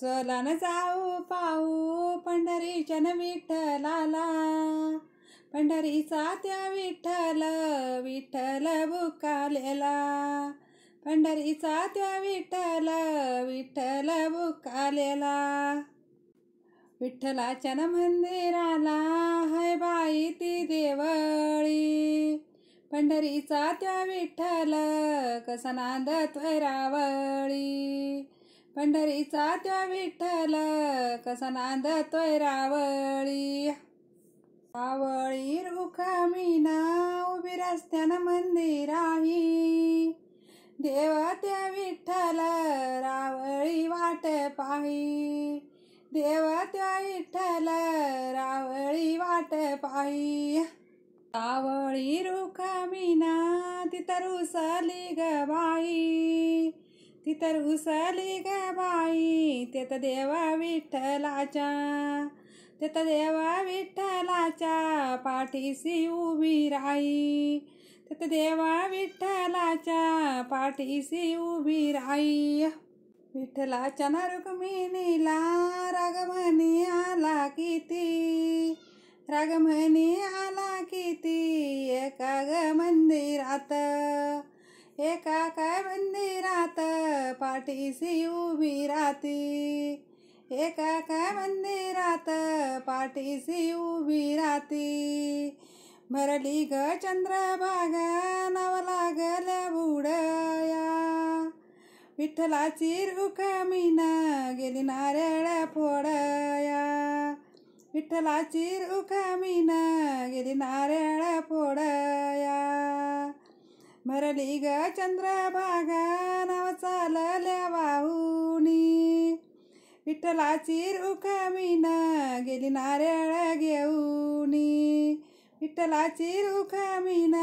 चला न जाऊ पाहू पंढरीच्या न विठ्ठलाला, पंढरीचा त्या विठ्ठल विठ्ठल बुकालेला, पंढरीचा त्या विठ्ठल विठ्ठल बुकालेला. विठ्ठलाच्या न मंदिराला है बाई ती देवळी, पंढरीचा त्या विठ्ठल कसा नांदतोय रावळी, पंढरीचा त्या विठ्ठल कसा नांदतोय रावळी. रावळी रुखमीना उभी रस्त्यानं मंदिराही, देव त्या विठ्ठल रावळी वाट पाही, देव त्या विठ्ठल रावळी वाट पाही. रावळी रुखमीना तिथं रुसली ग बाई, तिथं रुसली ग बाई, तेत देवा विठ्ठलाच्या, तेत देवा विठ्ठलाच्या पाठीशी उभी राही, तेत देवा विठ्ठलाच्या पाठीशी उभी राही. विठ्ठलाच्या न रुक्मिणीला रागमणी आला किती, रागमणी आला किती, एका ग मंदिरात, एका काय मंदिरात पाठीशी उभी राहती, एका काय मंदिरात पाठीशी उभी राहती. भरली ग चंद्रभागा नाव लागल्या बुडया, विठ्ठलाची रुक्मिणी गेली नारळ फोडया, विठ्ठलाची रुक्मिणी गेली नारळ फोडया. भरली ग चंद्रभागा नाव चालल्या वाहुनी, विठ्ठलाची रुक्मिणी गेली नारळ घेऊनी, विठ्ठलाची रुक्मिणी